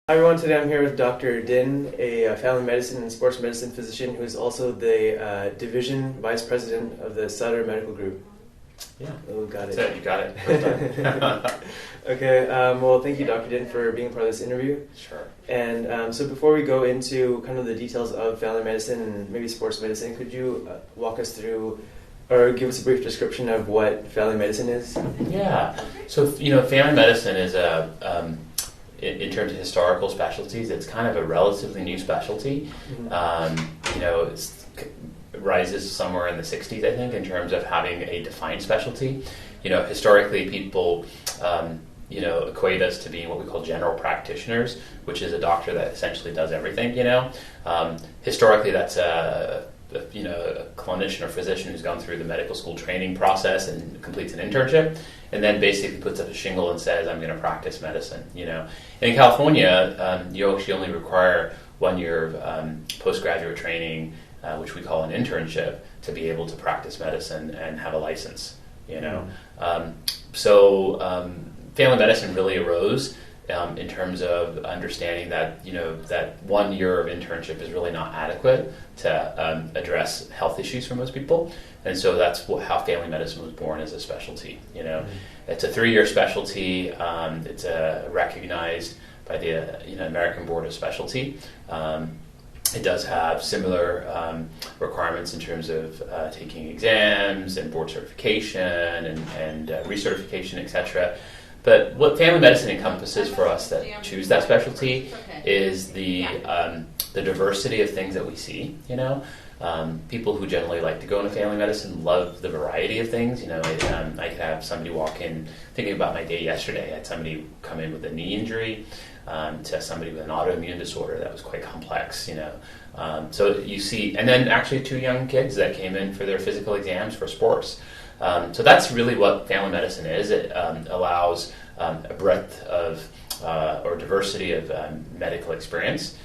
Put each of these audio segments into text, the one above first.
Hi everyone, today I'm here with Dr. Din, a family medicine and sports medicine physician who is also the division vice president of the Sutter Medical Group. Yeah. Oh, got That's it. You got it. Okay, well thank you Dr. Din for being a part of this interview. Sure. And so before we go into kind of the details of family medicine and maybe sports medicine, could you walk us through or give us a brief description of what family medicine is? Yeah. So, family medicine is in terms of historical specialties, it's kind of a relatively new specialty. It rises somewhere in the 60s, I think, in terms of having a defined specialty. Historically, people, equate us to being what we call general practitioners, which is a doctor that essentially does everything, Historically, that's a clinician or physician who's gone through the medical school training process and completes an internship, and then basically puts up a shingle and says, I'm going to practice medicine, And in California, you actually only require 1 year of postgraduate training, which we call an internship, to be able to practice medicine and have a license, Family medicine really arose in terms of understanding that that 1 year of internship is really not adequate to address health issues for most people, and so that's how family medicine was born as a specialty. It's a 3-year specialty. It's recognized by the American Board of Specialty. It does have similar requirements in terms of taking exams and board certification and recertification, etc. But what family medicine encompasses for us that choose that specialty is the diversity of things that we see. People who generally like to go into family medicine love the variety of things. I could have somebody walk in, thinking about my day yesterday, I had somebody come in with a knee injury, to somebody with an autoimmune disorder that was quite complex. So you see, and then actually 2 young kids that came in for their physical exams for sports. So that's really what family medicine is. It allows a breadth of or diversity of medical experience.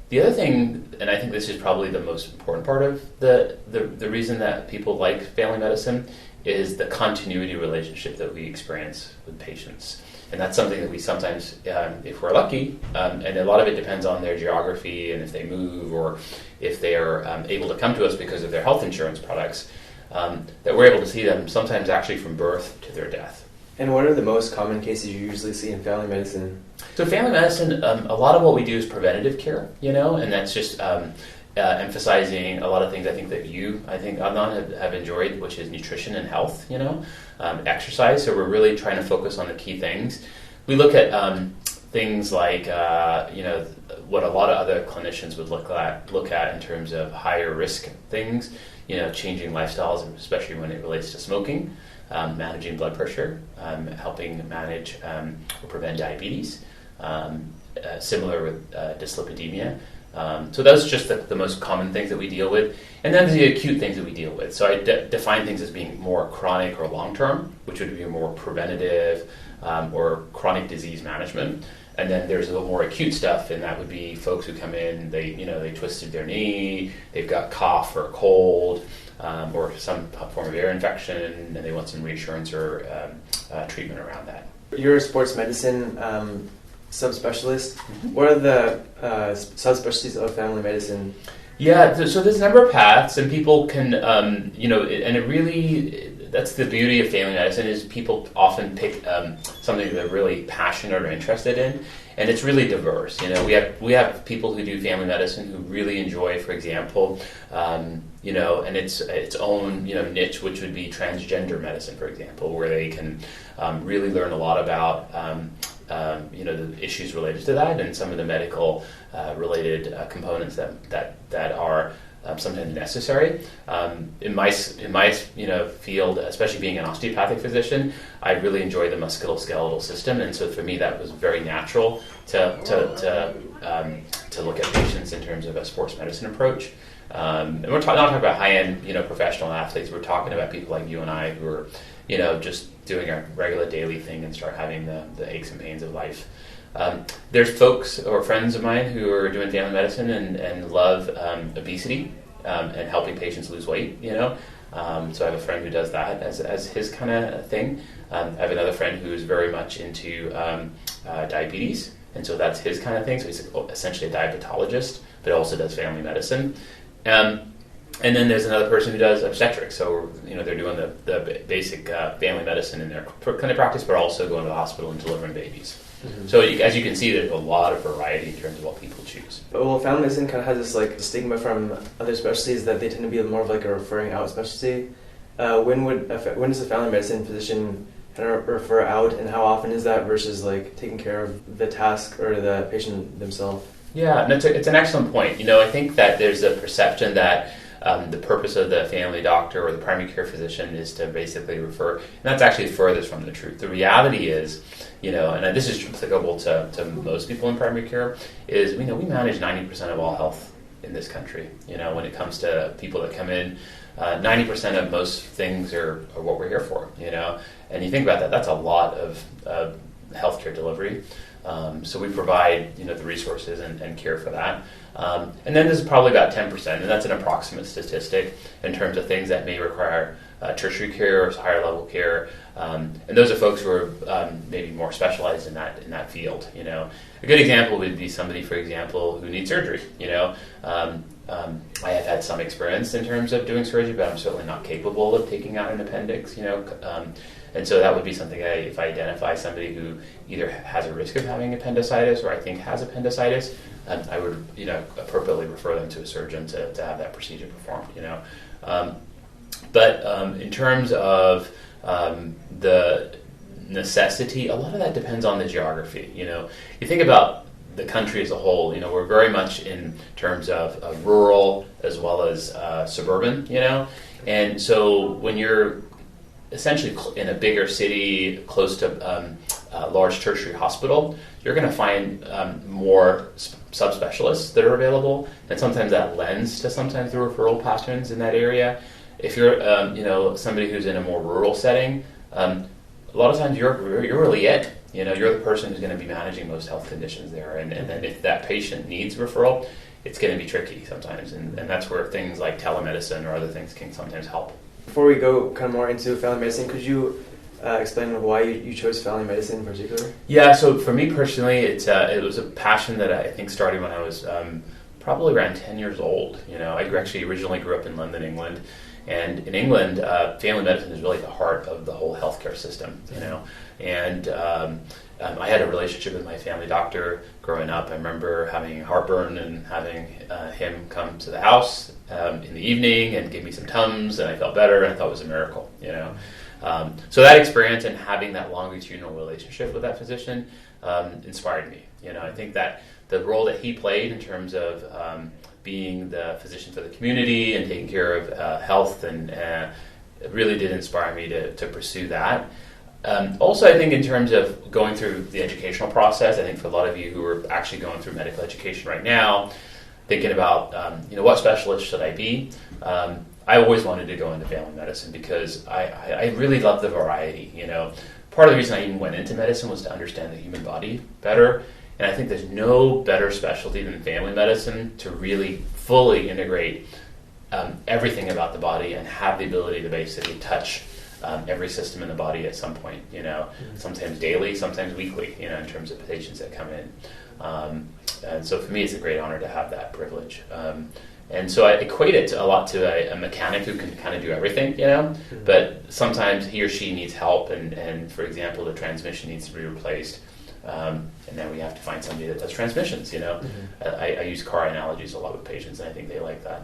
The other thing, and I think this is probably the most important part of the reason that people like family medicine, is the continuity relationship that we experience with patients. And that's something that we sometimes, if we're lucky, and a lot of it depends on their geography and if they move or if they are able to come to us because of their health insurance products, that we're able to see them sometimes actually from birth to their death. And what are the most common cases you usually see in family medicine? So family medicine, a lot of what we do is preventative care, and that's just emphasizing a lot of things I think Adnan have enjoyed, which is nutrition and health, exercise. So we're really trying to focus on the key things. We look at things like, what a lot of other clinicians would look at in terms of higher risk things, changing lifestyles, especially when it relates to smoking, managing blood pressure, helping manage or prevent diabetes, similar with dyslipidemia. So those are just the most common things that we deal with. And then the acute things that we deal with. So I define things as being more chronic or long-term, which would be more preventative or chronic disease management. And then there's a little more acute stuff, and that would be folks who come in, they twisted their knee, they've got cough or cold, or some form of ear infection, and they want some reassurance or treatment around that. You're a sports medicine subspecialist. Mm-hmm. What are the subspecialties of family medicine? Yeah, so there's a number of paths, and people can, and it really, that's the beauty of family medicine, is people often pick something that they're really passionate or interested in, and it's really diverse. We have people who do family medicine who really enjoy, for example, and its own niche, which would be transgender medicine, for example, where they can really learn a lot about the issues related to that and some of the medical related components that are sometimes necessary. In my field, especially being an osteopathic physician, I really enjoy the musculoskeletal system, and so for me that was very natural to look at patients in terms of a sports medicine approach. And we're not talking about high-end professional athletes. We're talking about people like you and I who are just doing our regular daily thing and start having the aches and pains of life. There's folks or friends of mine who are doing family medicine and love obesity and helping patients lose weight, So I have a friend who does that as his kind of thing. I have another friend who's very much into diabetes and so that's his kind of thing. So he's essentially a diabetologist, but also does family medicine. And then there's another person who does obstetrics. So, they're doing the basic family medicine in their clinic practice, but also going to the hospital and delivering babies. Mm-hmm. So as you can see, there's a lot of variety in terms of what people choose. Well, family medicine kind of has this like stigma from other specialties that they tend to be more of like a referring out specialty. When does a family medicine physician kind of refer out, and how often is that versus like taking care of the task or the patient themselves? Yeah, and it's an excellent point. I think that there's a perception that the purpose of the family doctor or the primary care physician is to basically refer, and that's actually furthest from the truth. The reality is, and this is applicable to most people in primary care, is we manage 90% of all health in this country. When it comes to people that come in, 90% of most things are what we're here for. And you think about that, that's a lot of healthcare delivery. So we provide, the resources and care for that. And then there's probably about 10%, and that's an approximate statistic in terms of things that may require tertiary care or higher level care. And those are folks who are maybe more specialized in that field. A good example would be somebody, for example, who needs surgery. I have had some experience in terms of doing surgery, but I'm certainly not capable of taking out an appendix. And so that would be something if I identify somebody who either has a risk of having appendicitis or I think has appendicitis, I would, appropriately refer them to a surgeon to have that procedure performed, But in terms of the necessity, a lot of that depends on the geography. You think about the country as a whole, we're very much in terms of rural as well as suburban, And so when you're essentially in a bigger city close to a large tertiary hospital, you're going to find more subspecialists that are available, and sometimes that lends to sometimes the referral patterns in that area. If you're somebody who's in a more rural setting, a lot of times you're really it. You're the person who's going to be managing most health conditions there, and then if that patient needs referral, it's going to be tricky sometimes, and that's where things like telemedicine or other things can sometimes help. Before we go kind of more into family medicine, could you explain why you chose family medicine in particular? Yeah, so for me personally, it was a passion that I think started when I was probably around 10 years old. I actually originally grew up in London, England, and in England, family medicine is really the heart of the whole healthcare system. And I had a relationship with my family doctor growing up. I remember having heartburn and having him come to the house in the evening and give me some Tums, and I felt better, and I thought it was a miracle, So that experience and having that longitudinal relationship with that physician inspired me. I think that the role that he played in terms of being the physician for the community and taking care of health and it really did inspire me to pursue that. Also, I think in terms of going through the educational process, I think for a lot of you who are actually going through medical education right now, thinking about, what specialist should I be? I always wanted to go into family medicine because I really love the variety. Part of the reason I even went into medicine was to understand the human body better. And I think there's no better specialty than family medicine to really fully integrate everything about the body and have the ability to basically touch every system in the body at some point, sometimes daily, sometimes weekly, in terms of patients that come in. And so for me, it's a great honor to have that privilege. And so I equate it a lot to a mechanic who can kind of do everything, but sometimes he or she needs help, and for example, the transmission needs to be replaced. And then we have to find somebody that does transmissions, I use car analogies a lot with patients, and I think they like that.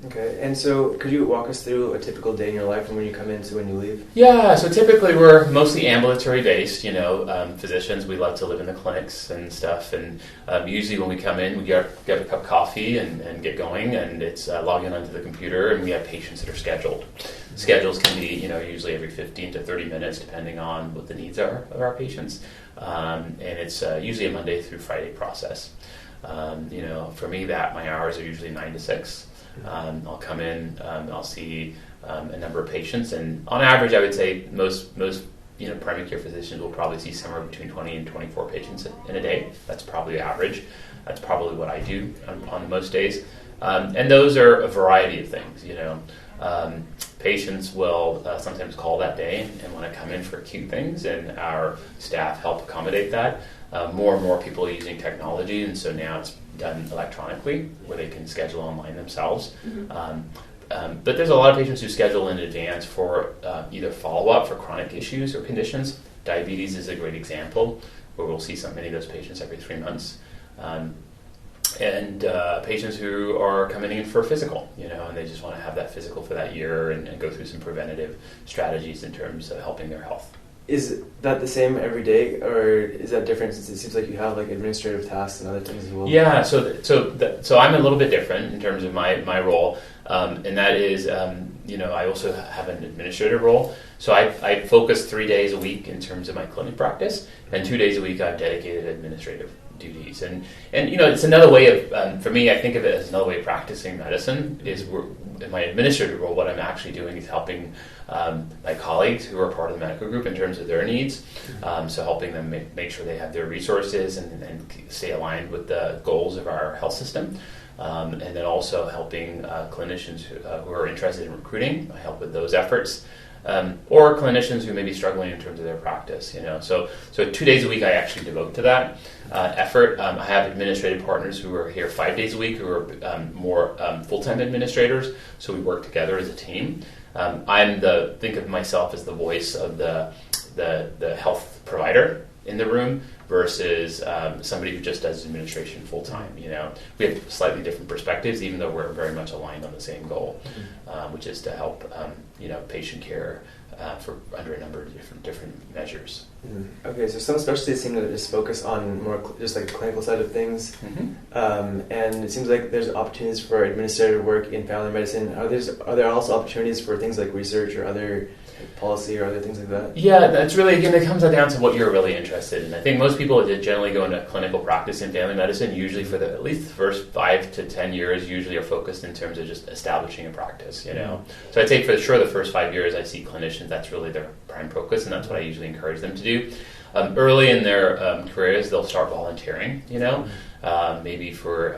Okay, and so could you walk us through a typical day in your life from when you come in to when you leave? Yeah, so typically we're mostly ambulatory based, physicians, we love to live in the clinics and stuff, and usually when we come in, we get a cup of coffee and get going, and it's log in onto the computer, and we have patients that are scheduled. Schedules can be, usually every 15 to 30 minutes, depending on what the needs are of our patients, and it's usually a Monday through Friday process. For me, my hours are usually 9 to 6. I'll come in, I'll see a number of patients, and on average, I would say most primary care physicians will probably see somewhere between 20 and 24 patients in a day. That's probably average. That's probably what I do on most days, and those are a variety of things. patients will sometimes call that day and want to come in for acute things, and our staff help accommodate that. More and more people are using technology, and so now it's done electronically where they can schedule online themselves. But there's a lot of patients who schedule in advance for either follow-up for chronic issues or conditions. Diabetes is a great example where we'll see many of those patients every 3 months. And patients who are coming in for a physical, and they just want to have that physical for that year and go through some preventative strategies in terms of helping their health. Is that the same every day, or is that different since it seems like you have like administrative tasks and other things as well? Yeah, so I'm a little bit different in terms of my role, and that is, I also have an administrative role. So I focus 3 days a week in terms of my clinic practice, and 2 days a week I've dedicated administrative duties. And it's another way of, for me, I think of it as another way of practicing medicine. Is in my administrative role, what I'm actually doing is helping my colleagues who are part of the medical group in terms of their needs. So helping them make sure they have their resources and stay aligned with the goals of our health system. And then also helping clinicians who are interested in recruiting. I help with those efforts. Or clinicians who may be struggling in terms of their practice, So 2 days a week I actually devote to that effort. I have administrative partners who are here 5 days a week who are more full-time administrators, so we work together as a team. Think of myself as the voice of the health provider in the room versus somebody who just does administration full-time, We have slightly different perspectives, even though we're very much aligned on the same goal, which is to help, patient care for under a number of different measures. Okay, so some specialties seem to just focus on more just like the clinical side of things, and it seems like there's opportunities for administrative work in family medicine. Are there also opportunities for things like research or other policy or other things like that? Yeah, that's really, again, it comes down to what you're really interested in. I think most people that generally go into clinical practice in family medicine, usually for at least the first 5 to 10 years, usually are focused in terms of just establishing a practice, So I'd say for sure the first 5 years I see clinicians, that's really their prime focus, and that's what I usually encourage them to do. Early in their careers, they'll start volunteering, maybe for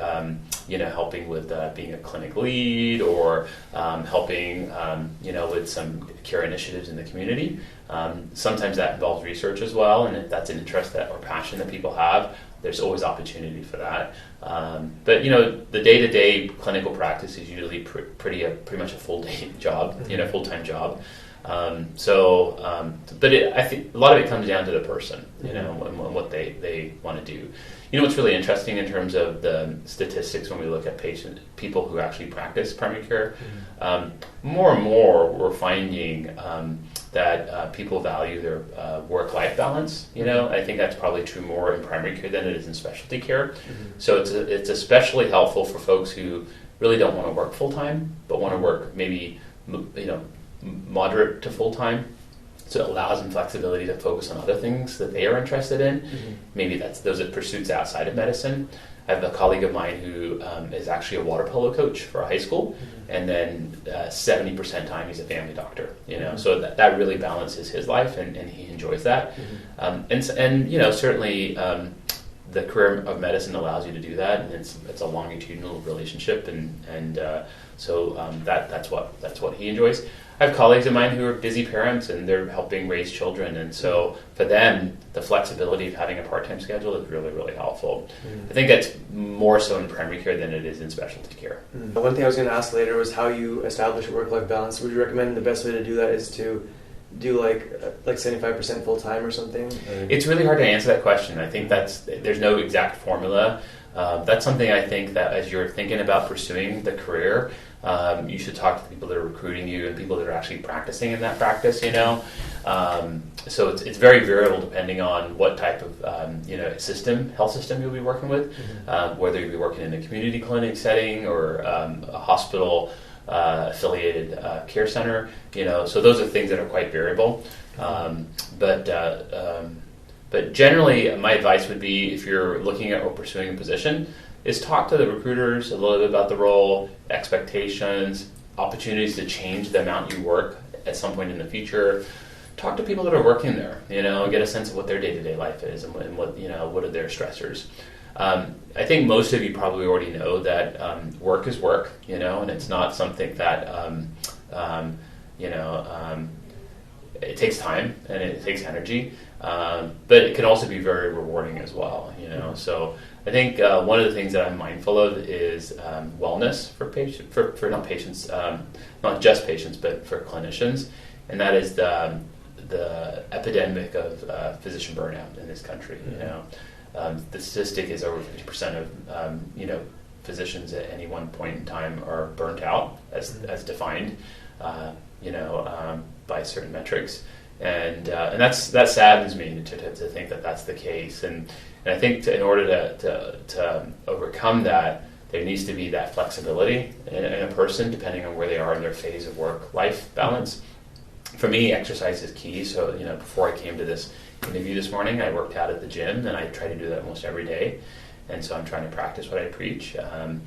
helping with being a clinic lead or helping with some care initiatives in the community. Sometimes that involves research as well, and if that's an interest or passion that people have, there's always opportunity for that. But the day-to-day clinical practice is usually pretty much a full-day job, full-time job. But I think a lot of it comes down to the person, and what they want to do. What's really interesting in terms of the statistics when we look at people who actually practice primary care, more and more we're finding that people value their work-life balance. I think that's probably true more in primary care than it is in specialty care. So it's especially helpful for folks who really don't want to work full-time, but want to work maybe, moderate to full-time. So it allows them flexibility to focus on other things that they are interested in. Maybe those are pursuits outside of medicine. I have a colleague of mine who is actually a water polo coach for a high school, and then 70% time he's a family doctor. So that really balances his life, and he enjoys that. And certainly the career of medicine allows you to do that, and it's a longitudinal relationship, and so that's what he enjoys. I have colleagues of mine who are busy parents, and they're helping raise children, and so for them, the flexibility of having a part-time schedule is really, really helpful. I think that's more so in primary care than it is in specialty care. One thing I was going to ask later was how you establish a work-life balance. Would you recommend the best way to do that is to do like 75% full-time or something? Or? It's really hard to answer that question. I think there's no exact formula. That's something I think that as you're thinking about pursuing the career, you should talk to the people that are recruiting you and people that are actually practicing in that practice, So it's very variable depending on what type of, health system you'll be working with, whether you'll be working in a community clinic setting or a hospital affiliated care center, So those are things that are quite variable. But generally, my advice would be if you're looking at or pursuing a position, is talk to the recruiters a little bit about the role, expectations, opportunities to change the amount you work at some point in the future. Talk to people that are working there, get a sense of what their day-to-day life is and what are their stressors. I think most of you probably already know that work is work, and it's not something that it takes time and it takes energy, but it can also be very rewarding as well. So I think one of the things that I'm mindful of is wellness for not patients, not just patients, but for clinicians, and that is the epidemic of physician burnout in this country. The statistic is over 50% of physicians at any one point in time are burnt out as defined, by certain metrics, and that saddens me to think that that's the case. And I think in order to overcome that, there needs to be that flexibility in a person depending on where they are in their phase of work-life balance. For me, exercise is key. So before I came to this interview this morning, I worked out at the gym, and I try to do that almost every day. And so I'm trying to practice what I preach, and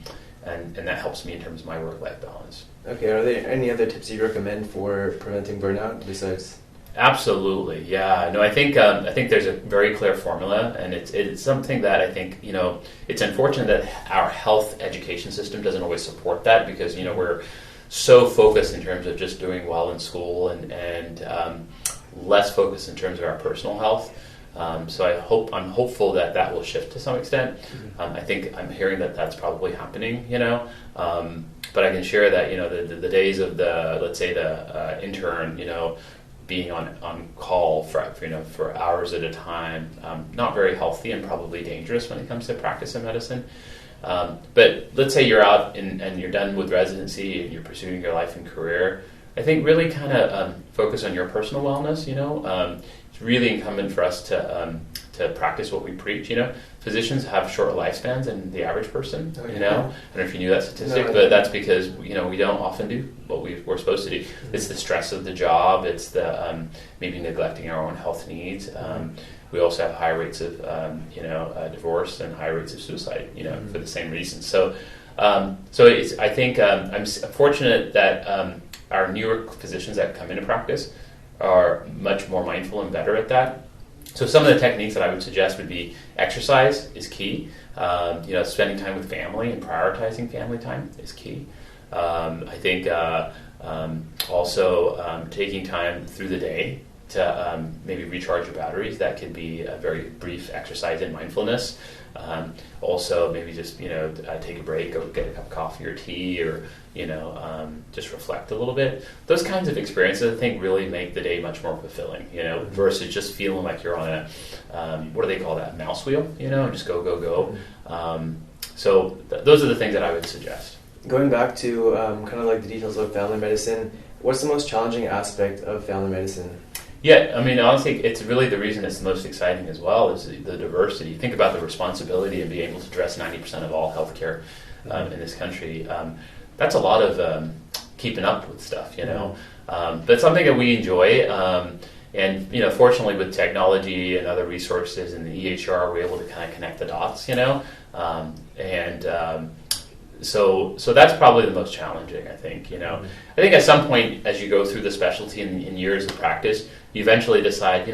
that helps me in terms of my work-life balance. Okay, are there any other tips you'd recommend for preventing burnout besides? Absolutely, yeah. No, I think there's a very clear formula, and it's something that I think it's unfortunate that our health education system doesn't always support that, because we're so focused in terms of just doing well in school and less focused in terms of our personal health. So I'm hopeful that will shift to some extent. I think I'm hearing that that's probably happening, but I can share that, the days of let's say the intern, being on call for hours at a time, not very healthy and probably dangerous when it comes to practice of medicine. But let's say you're out and you're done with residency and you're pursuing your life and career. I think really kind of focus on your personal wellness. It's really incumbent for us to practice what we preach. Physicians have shorter lifespans than the average person. I don't know if you knew that statistic, but that's because we don't often do what we're supposed to do. It's the stress of the job. It's the maybe neglecting our own health needs. We also have high rates of divorce and high rates of suicide. For the same reasons. So I think I'm fortunate that our newer physicians that come into practice are much more mindful and better at that. So some of the techniques that I would suggest would be exercise is key. Spending time with family and prioritizing family time is key. I think also taking time through the day to maybe recharge your batteries. That could be a very brief exercise in mindfulness. Also, maybe just take a break, go get a cup of coffee or tea, or just reflect a little bit. Those kinds of experiences, I think, really make the day much more fulfilling. Versus just feeling like you're on a what do they call that, mouse wheel? And just go. So those are the things that I would suggest. Going back to kind of like the details of family medicine, what's the most challenging aspect of family medicine? Yeah, honestly, it's really the reason it's the most exciting as well is the diversity. Think about the responsibility of being able to address 90% of all healthcare in this country. That's a lot of keeping up with stuff, But it's something that we enjoy. And fortunately, with technology and other resources in the EHR, we're able to kind of connect the dots, So that's probably the most challenging, I think. I think at some point, as you go through the specialty in years of practice, you eventually decide,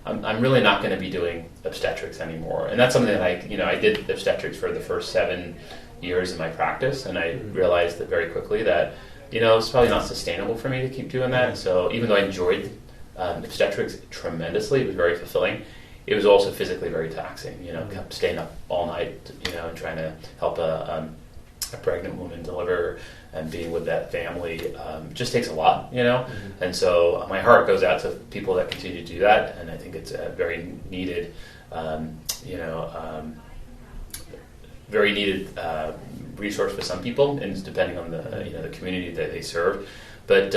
I'm really not going to be doing obstetrics anymore. And that's something that I did obstetrics for the first 7 years of my practice, and I realized that very quickly that, it's probably not sustainable for me to keep doing that. So even though I enjoyed obstetrics tremendously, it was very fulfilling. It was also physically very taxing. Kept staying up all night, and trying to help a pregnant woman deliver and being with that family just takes a lot, And so my heart goes out to people that continue to do that, and I think it's a very needed, resource for some people, and depending on the community that they serve. But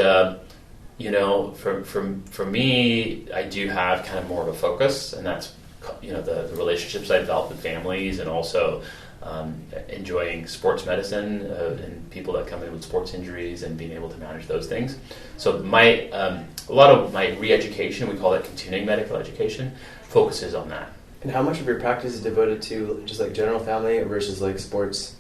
for me, I do have kind of more of a focus, and that's the relationships I develop with families, and also enjoying sports medicine and people that come in with sports injuries and being able to manage those things. So a lot of my re-education, we call it continuing medical education, focuses on that. And how much of your practice is devoted to just like general family versus like sports?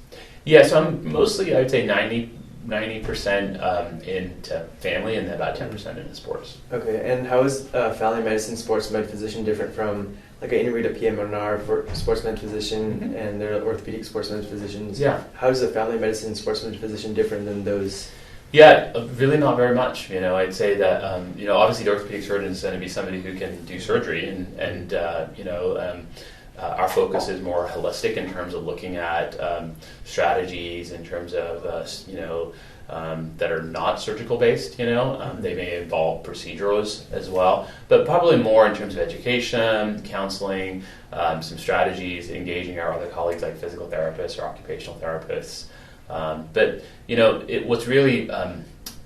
Yeah, so I'm mostly, I would say 90% into family and about 10% into sports. Okay, and how is family medicine sports med physician different from like an integrated PM&R for sports med physician and their orthopedic sports med physicians? Yeah. How is a family medicine sports med physician different than those? Yeah, really not very much. I'd say that obviously the orthopedic surgeon is going to be somebody who can do surgery, and our focus is more holistic in terms of looking at strategies in terms of that are not surgical based. They may involve procedurals as well, but probably more in terms of education, counseling, some strategies, engaging our other colleagues like physical therapists or occupational therapists. But what's really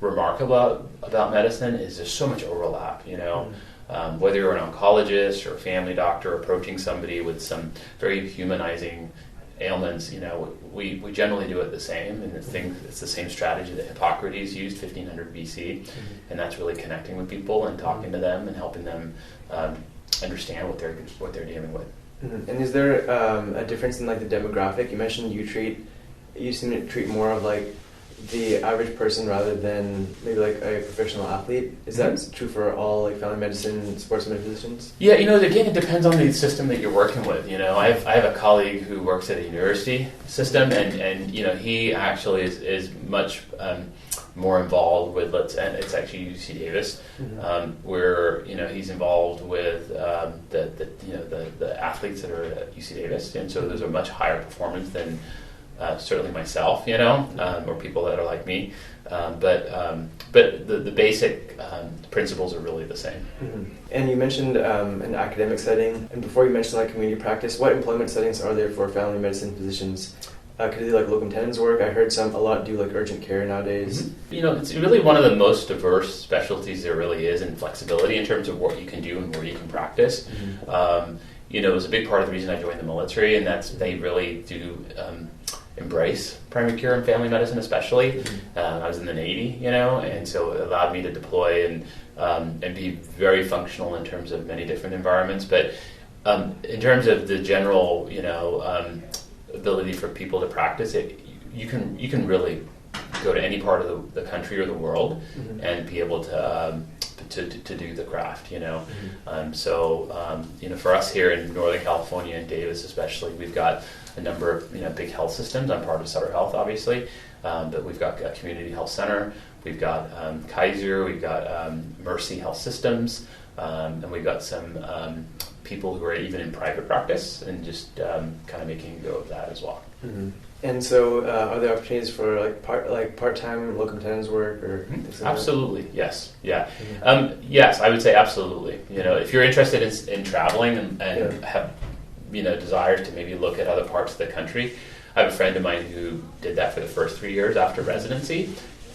remarkable about medicine is there's so much overlap. Whether you're an oncologist or a family doctor approaching somebody with some very humanizing ailments, we generally do it the same, and it's the same strategy that Hippocrates used 1500 BC, and that's really connecting with people and talking to them and helping them understand what they're dealing with. And is there a difference in like the demographic? You mentioned you seem to treat more of like the average person rather than maybe like a professional athlete. Is that true for all like family medicine, sports medicine physicians? Yeah, again, it depends on the system that you're working with. I have a colleague who works at a university system, and he actually is much more involved with and it's actually UC Davis, where he's involved with the athletes that are at UC Davis, and so there's a much higher performance than certainly myself, or people that are like me, but the basic principles are really the same. And you mentioned an academic setting, and before you mentioned like community practice, what employment settings are there for family medicine physicians? Could they do like locum tenens work? I heard a lot do like urgent care nowadays. It's really one of the most diverse specialties there really is in flexibility in terms of what you can do and where you can practice. It was a big part of the reason I joined the military, and that's they really do embrace primary care and family medicine, especially. I was in the Navy, and so it allowed me to deploy and be very functional in terms of many different environments. But in terms of the general, ability for people to practice it, you can really go to any part of the country or the world and be able to do the craft. For us here in Northern California and Davis especially, we've got a number of big health systems. I'm part of Sutter Health, obviously, but we've got a community health center. We've got Kaiser. We've got Mercy Health Systems, and we've got some people who are even in private practice and just kind of making a go of that as well. And so, are there opportunities for part-time locum tenens work or things like absolutely that? Yes, yeah, yes, I would say absolutely. If you're interested in traveling and have desires to maybe look at other parts of the country, I have a friend of mine who did that for the first 3 years after residency.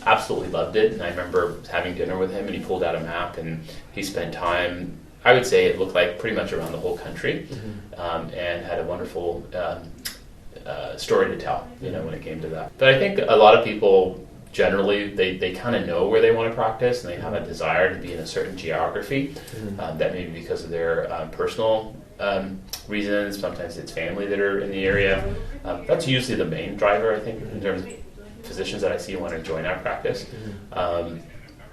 Absolutely loved it, and I remember having dinner with him, and he pulled out a map and he spent time. I would say it looked like pretty much around the whole country, and had a wonderful story to tell, when it came to that. But I think a lot of people generally, they kind of know where they want to practice, and they have a desire to be in a certain geography. That may be because of their personal reasons. Sometimes it's family that are in the area. That's usually the main driver, I think, in terms of physicians that I see want to join our practice.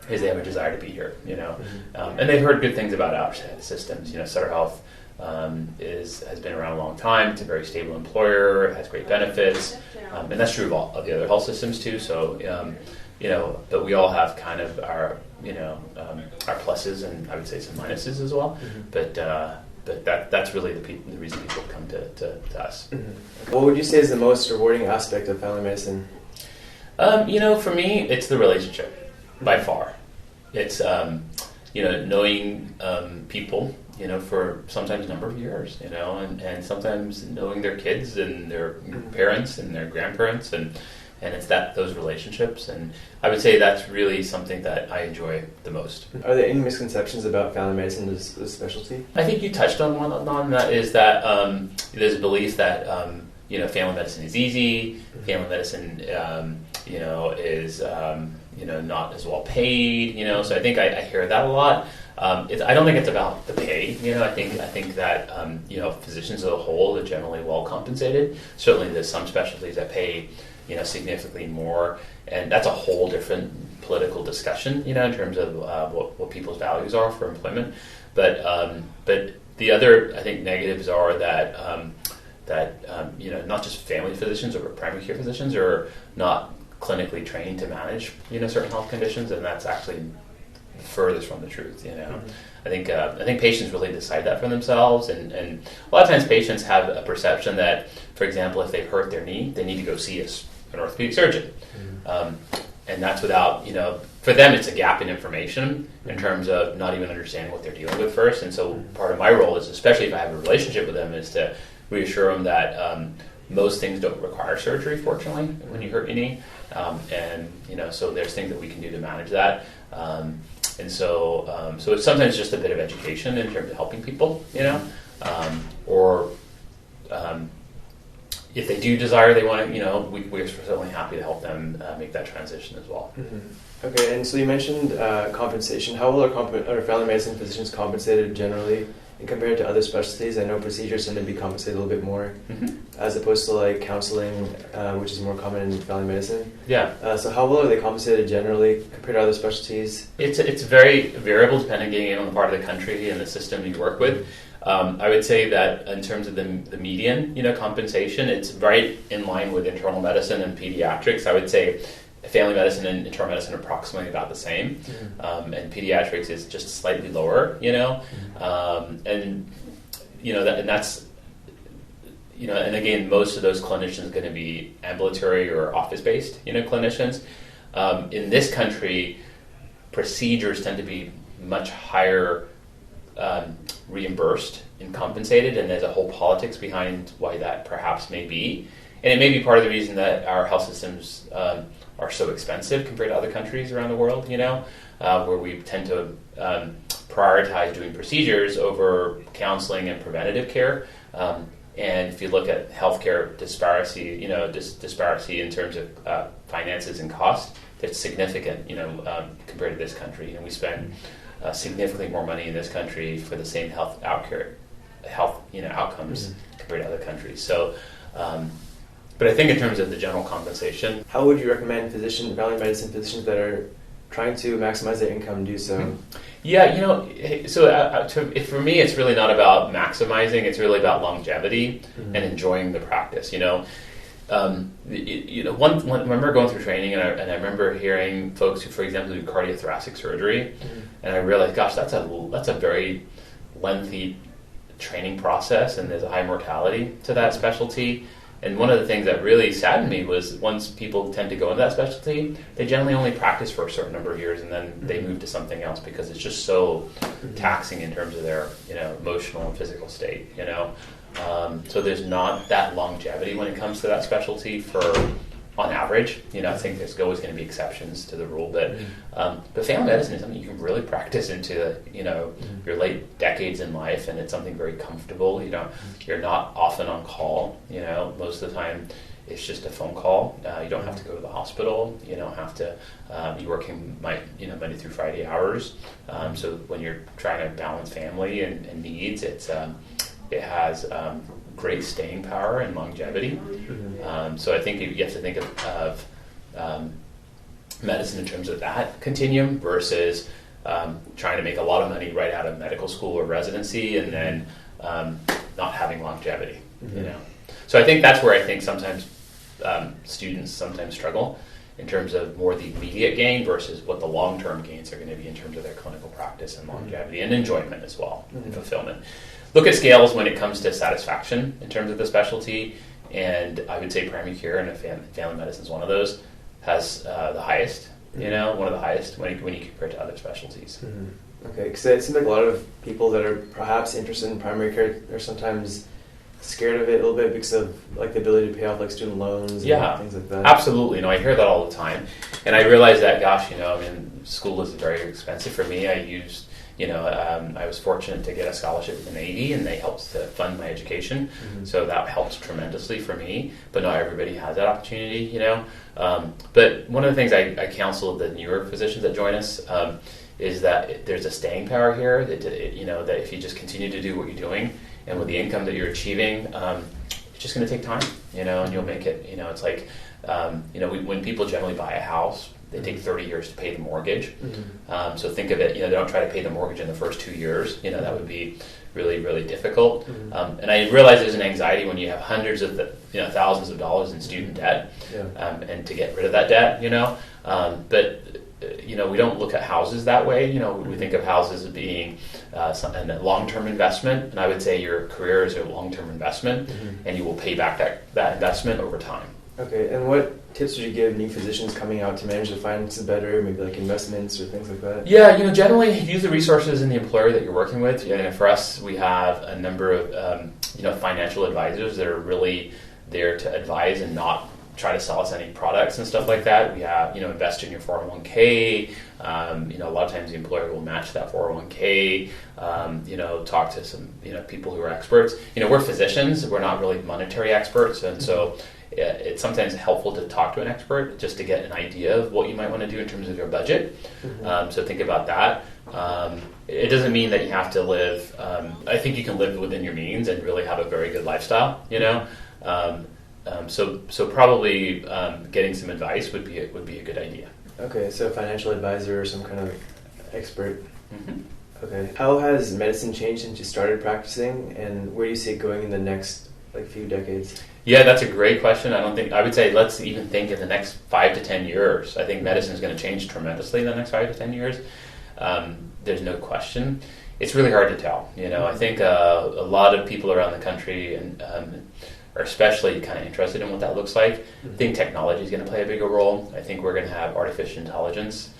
Is they have a desire to be here, and they've heard good things about our systems. Sutter Health has been around a long time. It's a very stable employer. It has great benefits, and that's true of all of the other health systems too. So, but we all have kind of our pluses and I would say some minuses as well. But that's really the reason people come to us. What would you say is the most rewarding aspect of family medicine? For me, it's the relationship by far. It's knowing people, for sometimes a number of years, and sometimes knowing their kids and their parents and their grandparents, and it's those relationships. And I would say that's really something that I enjoy the most. Are there any misconceptions about family medicine as a specialty? I think you touched on one on that, is that there's a belief that family medicine is easy. Family medicine is not as well paid. So I think I hear that a lot. I don't think it's about the pay. I think that physicians as a whole are generally well compensated. Certainly, there's some specialties that pay significantly more, and that's a whole different political discussion. In terms of what people's values are for employment. But the other, I think, negatives are that not just family physicians or primary care physicians are not clinically trained to manage, certain health conditions, and that's actually furthest from the truth. I think patients really decide that for themselves, and a lot of times patients have a perception that, for example, if they've hurt their knee, they need to go see an orthopedic surgeon, and that's without, for them it's a gap in information in terms of not even understanding what they're dealing with first. And so part of my role is, especially if I have a relationship with them, is to reassure them that most things don't require surgery, fortunately, when you hurt your knee, and so there's things that we can do to manage that. And so it's sometimes just a bit of education in terms of helping people, or if they do desire, they want to, we're certainly happy to help them make that transition as well. Okay, and so you mentioned compensation. How well are family medicine physicians compensated generally, and compared to other specialties? I know procedures tend to be compensated a little bit more, as opposed to like counseling, which is more common in family medicine. Yeah. So how well are they compensated generally compared to other specialties? It's very variable depending on the part of the country and the system you work with. I would say that in terms of the median, compensation, it's right in line with internal medicine and pediatrics. I would say family medicine and internal medicine are approximately about the same, and pediatrics is just slightly lower, and that's, and again, most of those clinicians are going to be ambulatory or office-based, clinicians. In this country, procedures tend to be much higher reimbursed and compensated, and there's a whole politics behind why that perhaps may be. And it may be part of the reason that our health systems are so expensive compared to other countries around the world, where we tend to prioritize doing procedures over counseling and preventative care. And if you look at healthcare disparity, disparity in terms of finances and cost, it's significant, compared to this country. And we spend significantly more money in this country for the same health outcomes compared to other countries. So, but I think in terms of the general compensation, how would you recommend family medicine physicians that are trying to maximize their income do so? Yeah, for me, it's really not about maximizing. It's really about longevity and enjoying the practice. I remember going through training, and I remember hearing folks who, for example, do cardiothoracic surgery, and I realized, gosh, that's a very lengthy training process, and there's a high mortality to that specialty. And one of the things that really saddened me was once people tend to go into that specialty, they generally only practice for a certain number of years, and then they move to something else because it's just so taxing in terms of their emotional and physical state. So there's not that longevity when it comes to that specialty on average. I think there's always going to be exceptions to the rule, but family medicine is something you can really practice into your late decades in life, and it's something very comfortable. You're not often on call. Most of the time it's just a phone call. You don't have to go to the hospital. You don't have to be working Monday through Friday hours. So when you're trying to balance family and needs, it has great staying power and longevity. So I think you have to think of medicine in terms of that continuum versus trying to make a lot of money right out of medical school or residency and then not having longevity. So I think that's where I think sometimes students sometimes struggle in terms of more the immediate gain versus what the long-term gains are going to be in terms of their clinical practice and longevity and enjoyment as well, and fulfillment. Look at scales when it comes to satisfaction in terms of the specialty, and I would say primary care and family medicine is one of those, has the highest, one of the highest when you compare it to other specialties. Okay, because it seems like a lot of people that are perhaps interested in primary care are sometimes scared of it a little bit because of like the ability to pay off like student loans and things like that. Absolutely. I hear that all the time, and I realize that, gosh, school is very expensive for me. I was fortunate to get a scholarship with the Navy, and they helped to fund my education, so that helps tremendously for me. But not everybody has that opportunity, But one of the things I counsel the newer physicians that join us is that there's a staying power here. That that if you just continue to do what you're doing, and with the income that you're achieving, it's just going to take time, and you'll make it. It's like when people generally buy a house, They take 30 years to pay the mortgage. Mm-hmm. So think of it, they don't try to pay the mortgage in the first 2 years. That would be really, really difficult. Mm-hmm. And I realize there's an anxiety when you have hundreds of thousands of dollars in student debt, and to get rid of that debt, but we don't look at houses that way. We think of houses as being a long-term investment, and I would say your career is a long-term investment, and you will pay back that investment over time. Okay, and what tips would you give new physicians coming out to manage their finances better, maybe like investments or things like that? Yeah, generally use the resources in the employer that you're working with. For us, we have a number of financial advisors that are really there to advise and not try to sell us any products and stuff like that. We have, invest in your 401k. A lot of times the employer will match that 401k. Talk to some, people who are experts. We're physicians. We're not really monetary experts. And so it's sometimes helpful to talk to an expert just to get an idea of what you might want to do in terms of your budget. So think about that. It doesn't mean that you have to live. I think you can live within your means and really have a very good lifestyle, So probably getting some advice would be a good idea. Okay, so a financial advisor or some kind of expert. Mm-hmm. Okay. How has medicine changed since you started practicing, and where do you see it going in the next few decades? Yeah, that's a great question. I would say let's even think in the next 5 to 10 years. I think medicine is going to change tremendously in the next 5 to 10 years. There's no question. It's really hard to tell. I think a lot of people around the country are especially kind of interested in what that looks like. I think technology is going to play a bigger role. I think we're going to have artificial intelligence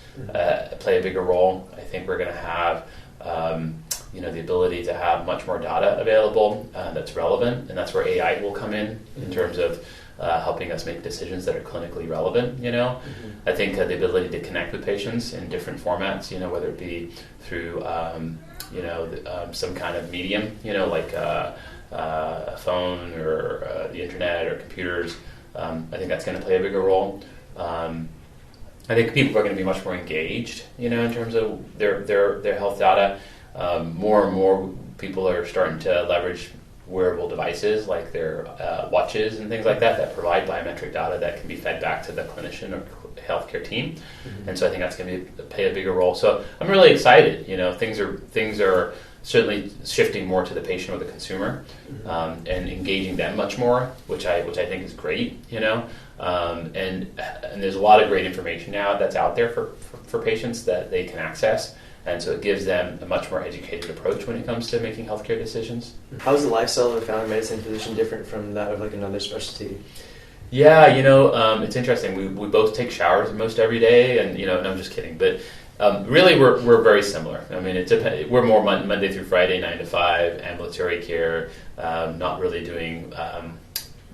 play a bigger role. I think we're going to have the ability to have much more data available that's relevant, and that's where AI will come in terms of helping us make decisions that are clinically relevant. I think the ability to connect with patients in different formats, whether it be through some kind of medium, like a phone or the internet or computers. I think that's going to play a bigger role. I think people are going to be much more engaged, in terms of their health data. More and more people are starting to leverage wearable devices like their watches and things like that provide biometric data that can be fed back to the clinician or healthcare team. And so I think that's going to play a bigger role. So I'm really excited. Things are certainly shifting more to the patient or the consumer, and engaging them much more, which I think is great. And there's a lot of great information now that's out there for patients that they can access. And so it gives them a much more educated approach when it comes to making healthcare decisions. How is the lifestyle of a family medicine physician different from that of another specialty? Yeah, it's interesting. We both take showers most every day, and no, I'm just kidding. But really, we're very similar. I mean, we're more Monday through Friday, 9 to 5, ambulatory care, not really doing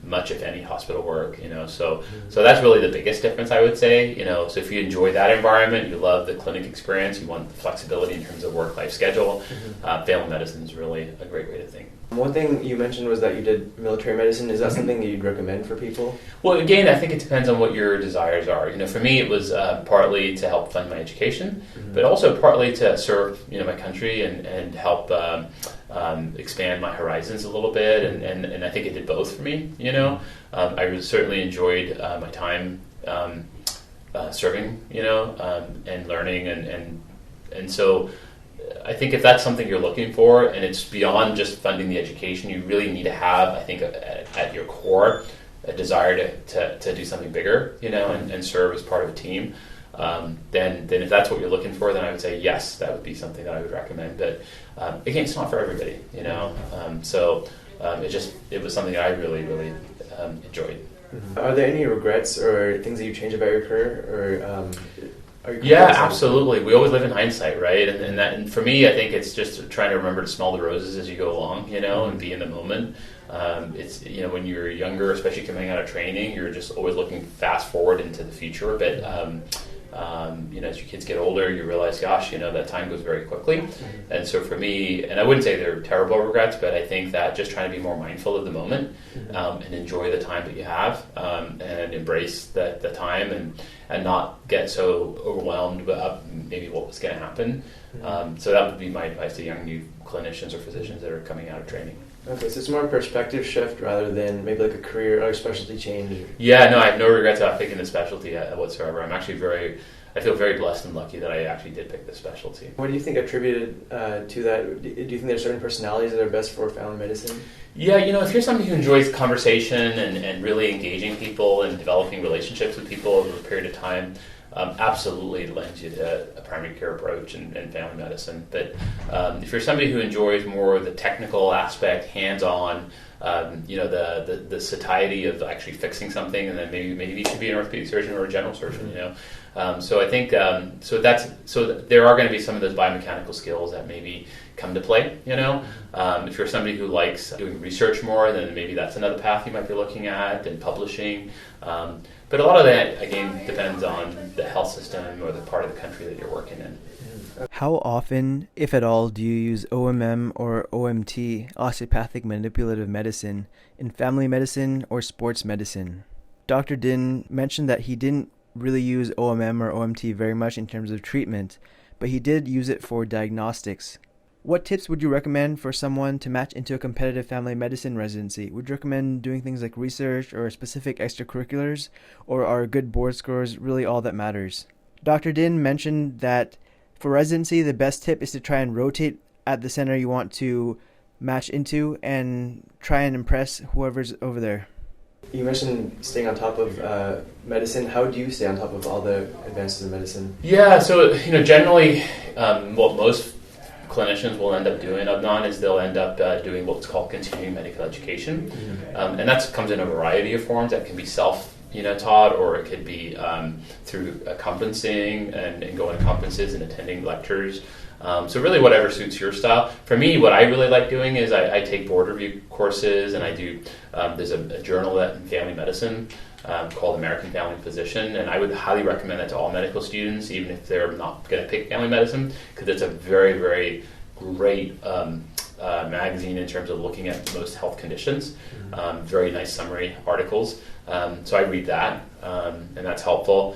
much, if any, hospital work, so that's really the biggest difference, I would say. So if you enjoy that environment, you love the clinic experience, you want the flexibility in terms of work-life schedule, family medicine is really a great way to think. One thing you mentioned was that you did military medicine. Is that something that you'd recommend for people? Well, again, I think it depends on what your desires are. For me, it was partly to help fund my education, but also partly to serve, my country and help expand my horizons a little bit. And I think it did both for me. I certainly enjoyed my time serving, and learning, and so I think if that's something you're looking for, and it's beyond just funding the education, you really need to have, I think, at your core, a desire to do something bigger, and serve as part of a team. Then if that's what you're looking for, then I would say yes, that would be something that I would recommend. But again, it's not for everybody, So it was something that I really, really enjoyed. Are there any regrets or things that you change about your career, Yeah, absolutely. We always live in hindsight, right? And for me, I think it's just trying to remember to smell the roses as you go along, and be in the moment. It's when you're younger, especially coming out of training, you're just always looking fast forward into the future. But as your kids get older, you realize, gosh, that time goes very quickly. And so for me, and I wouldn't say they're terrible regrets, but I think that just trying to be more mindful of the moment, and enjoy the time that you have, and embrace the time and not get so overwhelmed about maybe what was going to happen. So that would be my advice to young new clinicians or physicians that are coming out of training. Okay, so it's more a perspective shift rather than maybe like a career or specialty change. Yeah, no, I have no regrets about picking the specialty whatsoever. I'm actually I feel very blessed and lucky that I actually did pick this specialty. What do you think attributed to that? Do you think there's certain personalities that are best for family medicine? Yeah, if you're somebody who enjoys conversation and really engaging people and developing relationships with people over a period of time, absolutely it lends you to a primary care approach and family medicine. But if you're somebody who enjoys more of the technical aspect, hands-on, the satiety of actually fixing something, and then maybe you should be an orthopedic surgeon or a general surgeon. So I think so there are going to be some of those biomechanical skills that maybe come to play. If you're somebody who likes doing research more, then maybe that's another path you might be looking at, and publishing. But a lot of that, again, depends on the health system or the part of the country that you're working in. How often, if at all, do you use OMM or OMT, osteopathic manipulative medicine, in family medicine or sports medicine? Dr. Din mentioned that he didn't really use OMM or OMT very much in terms of treatment, but he did use it for diagnostics. What tips would you recommend for someone to match into a competitive family medicine residency? Would you recommend doing things like research or specific extracurriculars, or are good board scores really all that matters? Dr. Din mentioned that for residency, the best tip is to try and rotate at the center you want to match into and try and impress whoever's over there. You mentioned staying on top of medicine. How do you stay on top of all the advances in medicine? Yeah, so generally, what most clinicians will end up doing, Adnan, is they'll end up doing what's called continuing medical education, and that comes in a variety of forms. That can be self-taught, or it could be through conferencing and going to conferences and attending lectures. So really whatever suits your style. For me, what I really like doing is I take board review courses, and I do, there's a journal in family medicine called American Family Physician, and I would highly recommend that to all medical students, even if they're not going to pick family medicine, because it's a very, very great magazine in terms of looking at most health conditions. Very nice summary articles. So I read that, and that's helpful.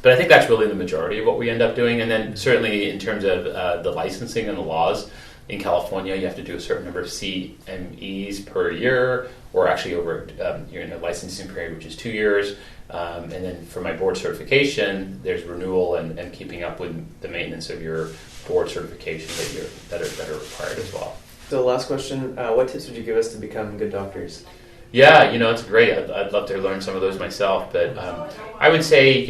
But I think that's really the majority of what we end up doing. And then certainly in terms of the licensing and the laws, in California you have to do a certain number of CMEs per year, or actually over you're in a licensing period, which is 2 years. And then for my board certification, there's renewal and keeping up with the maintenance of your board certification that are required as well. So last question, what tips would you give us to become good doctors? Yeah, it's great. I'd love to learn some of those myself, but I would say,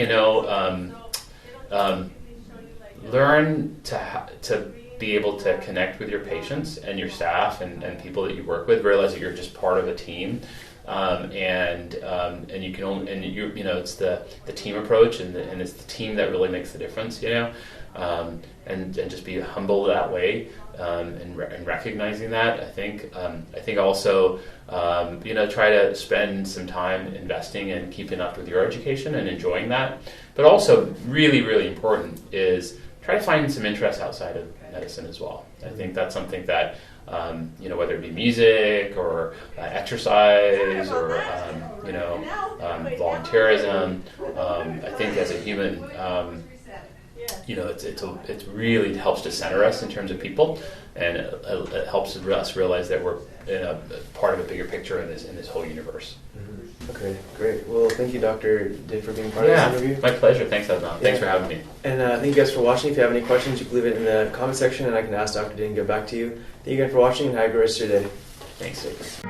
learn to be able to connect with your patients and your staff and people that you work with. Realize that you're just part of a team, and you can only, and it's the team approach, and it's the team that really makes the difference. And just be humble that way, and recognizing that. I think also try to spend some time investing and keeping up with your education and enjoying that. But also really, really important is try to find some interest outside of medicine as well. I think that's something that whether it be music or exercise or volunteerism. I think as a human, it really helps to center us in terms of people, and it helps us realize that we're part of a bigger picture in this whole universe. Okay, great. Well, thank you, Dr. Din, for being part of this interview. My pleasure. Thanks, Adnan. Thanks for having me. And thank you guys for watching. If you have any questions, you can leave it in the comment section, and I can ask Dr. Din to get back to you. Thank you again for watching, and have a great rest of your day. Thanks.